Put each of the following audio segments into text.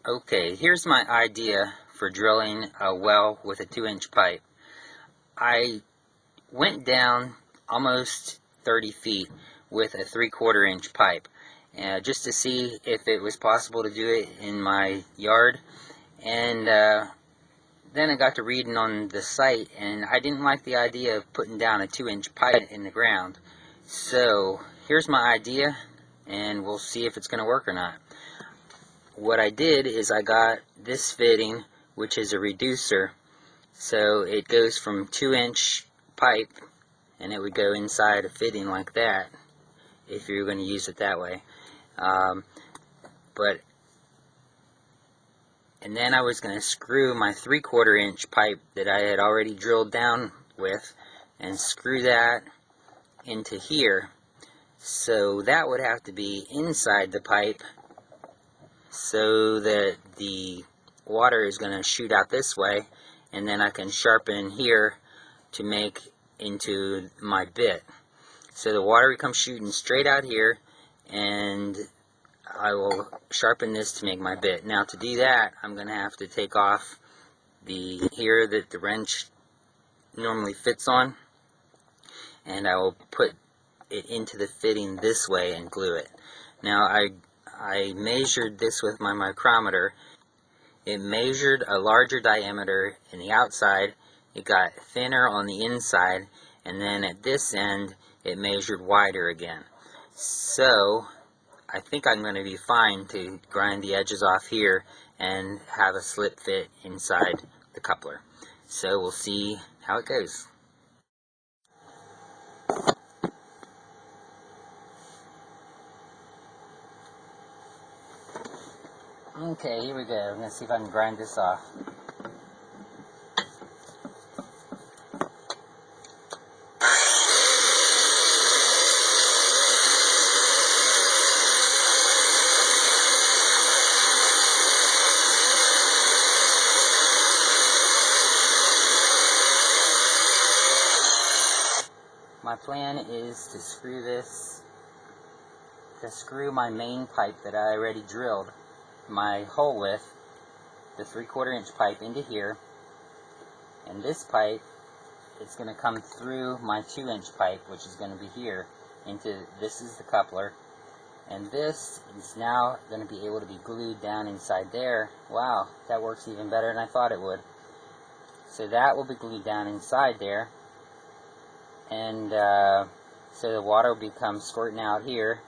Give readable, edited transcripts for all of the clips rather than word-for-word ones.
Okay, here's my idea for drilling a well with a 2-inch pipe. I went down almost 30 feet with a 3/4 inch pipe just to see if it was possible to do it in my yard. And then I got to reading on the site, and I didn't like the idea of putting down a 2-inch pipe in the ground. So here's my idea, and we'll see if it's going to work or not. What I did is I got this fitting, which is a reducer, so it goes from 2-inch pipe, and it would go inside a fitting like that if you're going to use it that way. And then I was going to screw my 3/4 inch pipe that I had already drilled down with, and screw that into here. So that would have to be inside the pipe, so that the water is going to shoot out this way, and then I can sharpen here to make into my bit. So the water comes shooting straight out here, and I will sharpen this to make my bit. Now to do that, I'm going to have to take off the here that the wrench normally fits on, and I will put it into the fitting this way and glue it. Now I measured this with my micrometer. It measured a larger diameter in the outside, it got thinner on the inside, and then at this end it measured wider again. So I think I'm going to be fine to grind the edges off here and have a slip fit inside the coupler. So we'll see how it goes. Okay, here we go. I'm going to see if I can grind this off. My plan is to screw my main pipe that I already drilled my hole with, the 3/4 inch pipe, into here, and this pipe is going to come through my 2-inch pipe, which is going to be here, this is the coupler, and this is now going to be able to be glued down inside there. Wow, that works even better than I thought it would. So that will be glued down inside there, and so the water will become squirting out here,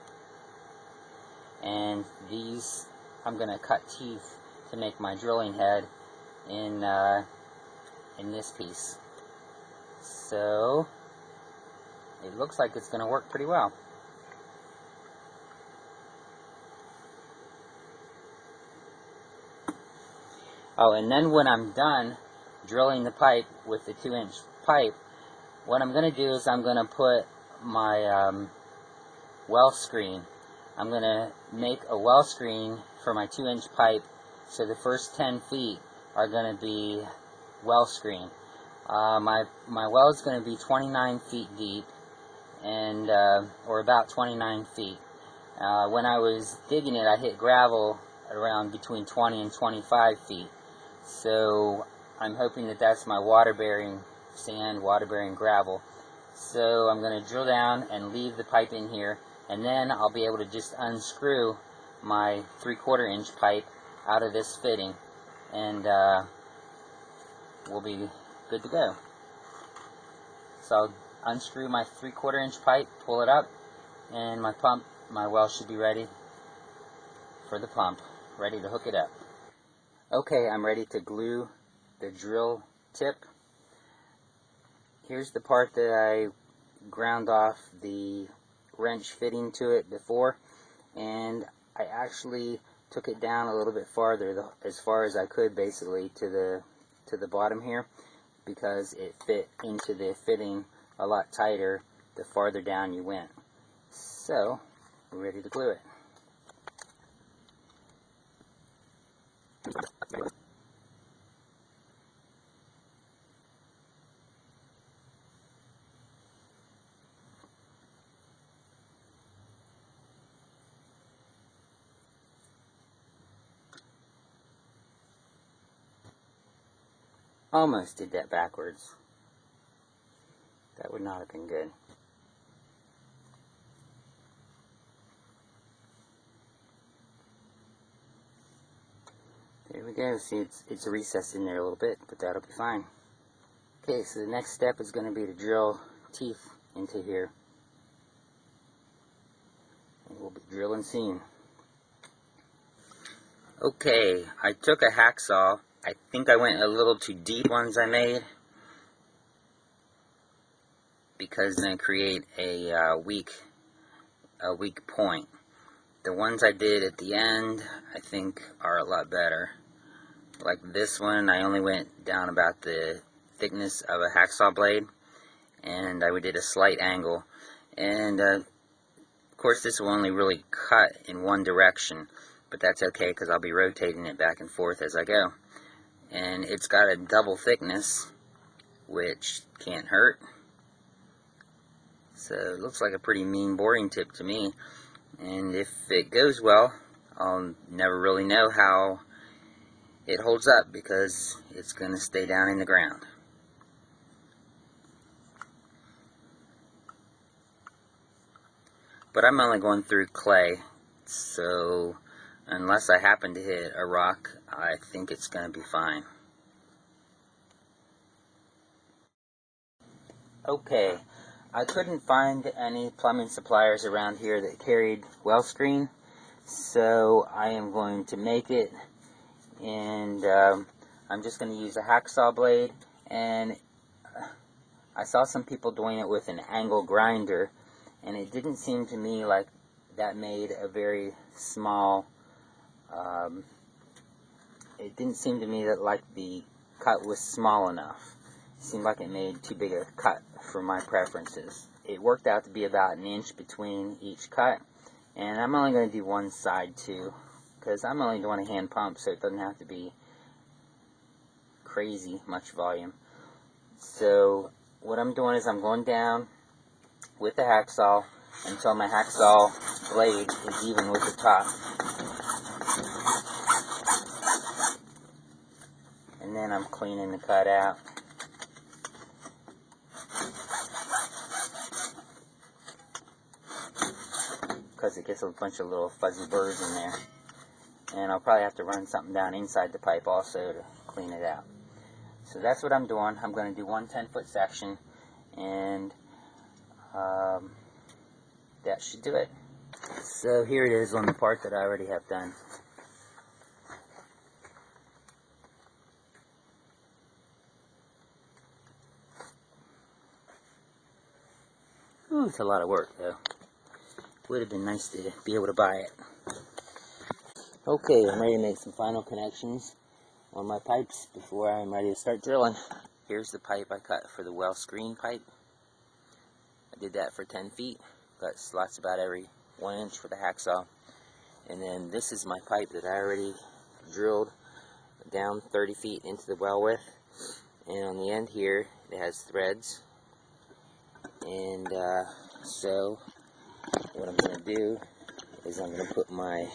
and these I'm going to cut teeth to make my drilling head in this piece. So it looks like it's going to work pretty well. Oh, and then when I'm done drilling the pipe with the 2-inch pipe, what I'm going to do is I'm going to put my well screen. I'm going to make a well screen for my 2-inch pipe, so the first 10 feet are going to be well screen. My well is going to be 29 feet deep, and or about 29 feet. When I was digging it, I hit gravel around between 20 and 25 feet. So I'm hoping that that's my water-bearing sand, water-bearing gravel. So I'm going to drill down and leave the pipe in here, and then I'll be able to just unscrew my 3/4 inch pipe out of this fitting, and we'll be good to go. So I'll unscrew my 3/4 inch pipe, pull it up, and my well should be ready for the pump, ready to hook it up. Okay, I'm ready to glue the drill tip. Here's the part that I ground off the wrench fitting to it before, and I actually took it down a little bit farther, as far as I could, basically to the bottom here, because it fit into the fitting a lot tighter the farther down you went. So we're ready to glue it. Almost did that backwards. That would not have been good. There we go. See, it's recessed in there a little bit, but that'll be fine. Okay, so the next step is going to be to drill teeth into here. And we'll be drilling soon. Okay, I took a hacksaw. I think I went a little too deep ones I made, because then create a weak point. The ones I did at the end, I think, are a lot better. Like this one, I only went down about the thickness of a hacksaw blade, and I did a slight angle. And of course, this will only really cut in one direction, but that's okay because I'll be rotating it back and forth as I go. And it's got a double thickness, which can't hurt. So it looks like a pretty mean boring tip to me. And if it goes well, I'll never really know how it holds up, because it's going to stay down in the ground. But I'm only going through clay, so unless I happen to hit a rock, I think it's going to be fine. Okay, I couldn't find any plumbing suppliers around here that carried well screen, so I am going to make it, and I'm just going to use a hacksaw blade. And I saw some people doing it with an angle grinder, and it didn't seem to me like that made a very small, it didn't seem to me that like the cut was small enough. It seemed like it made too big a cut for my preferences. It worked out to be about an inch between each cut, and I'm only going to do one side too, because I'm only doing a hand pump, so it doesn't have to be crazy much volume. So what I'm doing is I'm going down with the hacksaw until my hacksaw blade is even with the top. And then I'm cleaning the cut out. Because it gets a bunch of little fuzzy burrs in there. And I'll probably have to run something down inside the pipe also to clean it out. So that's what I'm doing. I'm going to do one 10-foot section, and that should do it. So here it is on the part that I already have done. Ooh, it's a lot of work though. Would have been nice to be able to buy it. Okay, I'm ready to make some final connections on my pipes before I'm ready to start drilling. Here's the pipe I cut for the well screen pipe. I did that for 10 feet. Got slots about every 1 inch for the hacksaw. And then this is my pipe that I already drilled down 30 feet into the well with. And on the end here, it has threads. And so what I'm going to do is I'm going to put my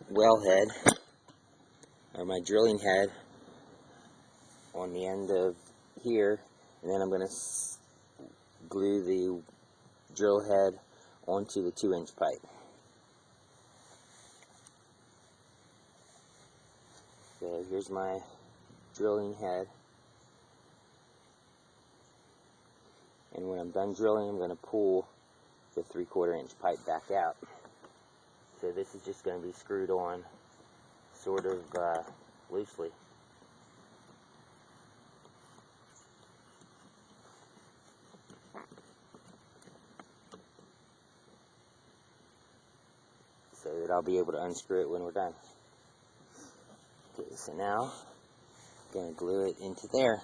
well head, or my drilling head, on the end of here, and then I'm going to glue the drill head onto the 2-inch pipe. So here's my drilling head, and when I'm done drilling, I'm going to pull the 3/4 inch pipe back out. So this is just going to be screwed on sort of loosely. So that I'll be able to unscrew it when we're done. Okay, so now I'm going to glue it into there.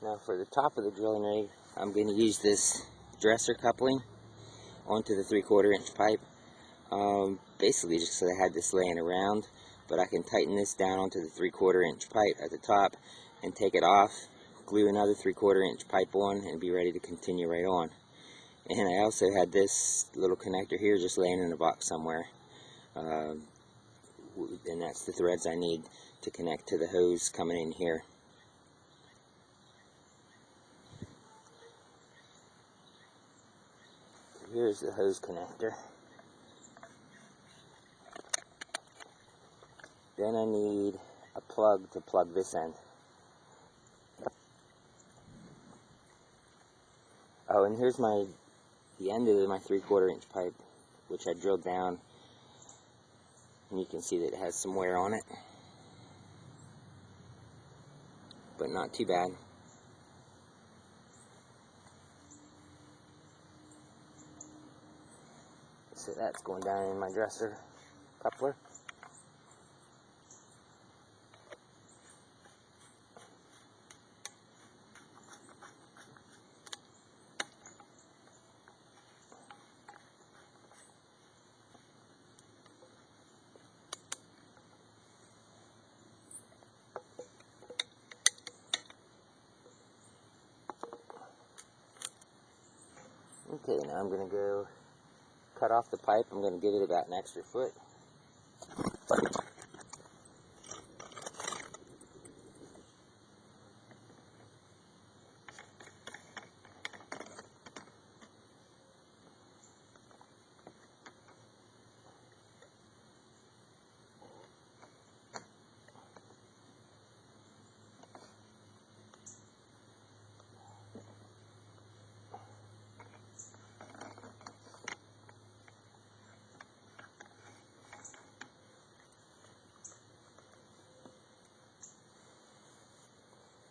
Now for the top of the drilling rig, I'm going to use this dresser coupling onto the 3/4 inch pipe. Basically just so I had this laying around, but I can tighten this down onto the 3/4 inch pipe at the top and take it off, glue another 3/4 inch pipe on, and be ready to continue right on. And I also had this little connector here just laying in a box somewhere, and that's the threads I need to connect to the hose coming in here. Here's the hose connector. Then I need a plug to plug this end. Oh, and here's the end of my 3/4 inch pipe, which I drilled down, and you can see that it has some wear on it, but not too bad. So that's going down in my dresser coupler. Okay, now I'm going to go cut off the pipe. I'm going to give it about an extra foot.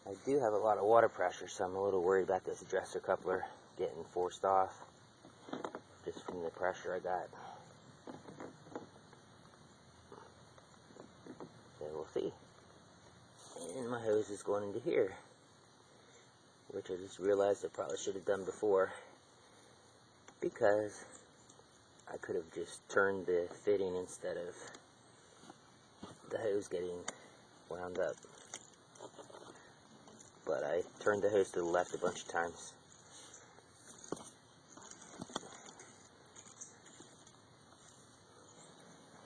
I do have a lot of water pressure, so I'm a little worried about this dresser coupler getting forced off just from the pressure I got. So we'll see. And my hose is going into here, which I just realized I probably should have done before, because I could have just turned the fitting instead of the hose getting wound up. But I turned the hose to the left a bunch of times.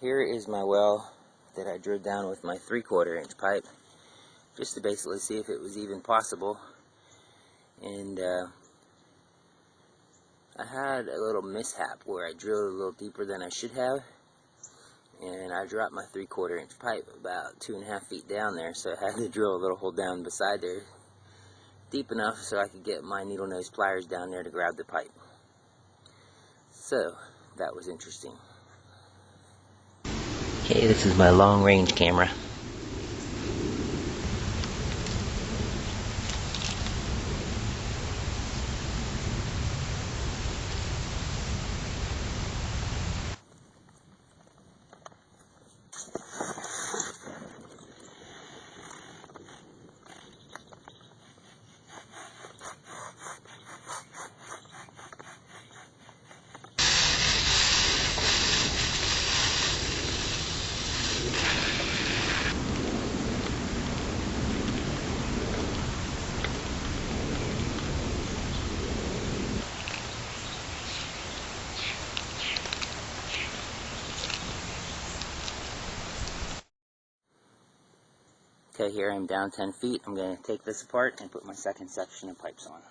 Here is my well that I drilled down with my 3/4 inch pipe, just to basically see if it was even possible. And I had a little mishap where I drilled a little deeper than I should have, and I dropped my 3/4 inch pipe about 2.5 feet down there, so I had to drill a little hole down beside there, deep enough so I could get my needle nose pliers down there to grab the pipe. So that was interesting. Okay, this is my long range camera. Okay, here I'm down 10 feet. I'm going to take this apart and put my second section of pipes on.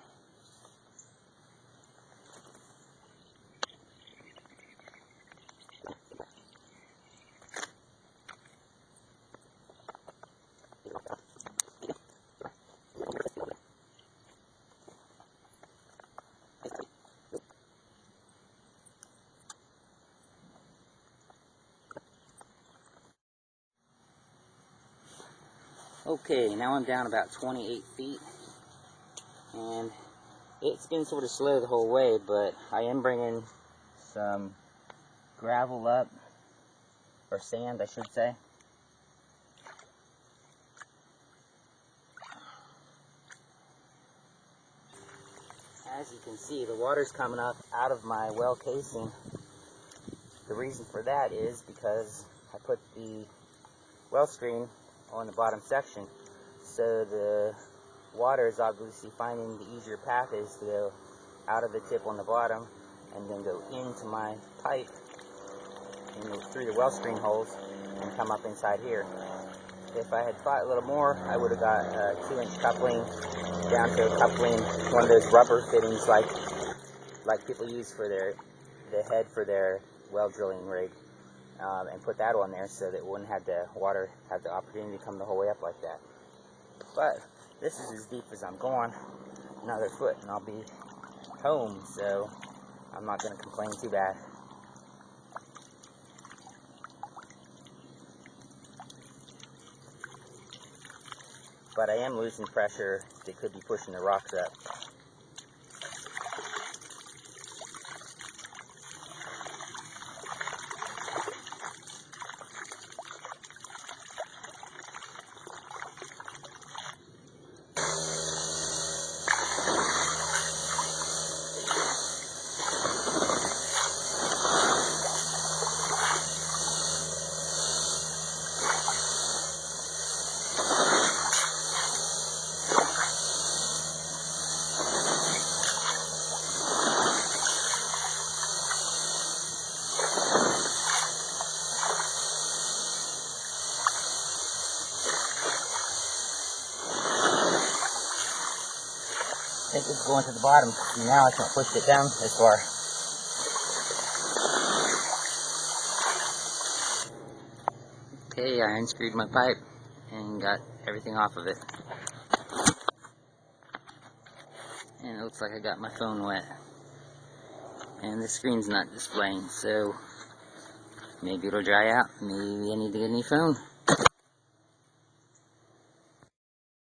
Okay, now I'm down about 28 feet, and it's been sort of slow the whole way, but I am bringing some gravel up, or sand I should say. As you can see, the water's coming up out of my well casing. The reason for that is because I put the well screen on the bottom section, so the water is obviously finding the easier path is to go out of the tip on the bottom and then go into my pipe through the well screen holes and come up inside here. If I had thought a little more, I would have got a 2-inch coupling down to a coupling, one of those rubber fittings like people use for the head for their well drilling rig, and put that on there so that it wouldn't have the water have the opportunity to come the whole way up like that. But this is as deep as I'm going, another foot and I'll be home, so I'm not going to complain too bad. But I am losing pressure that could be pushing the rocks up. I think it's going to the bottom. Now I can push it down as far. Okay, I unscrewed my pipe and got everything off of it. And it looks like I got my phone wet. And the screen's not displaying, so maybe it'll dry out. Maybe I need to get a new phone.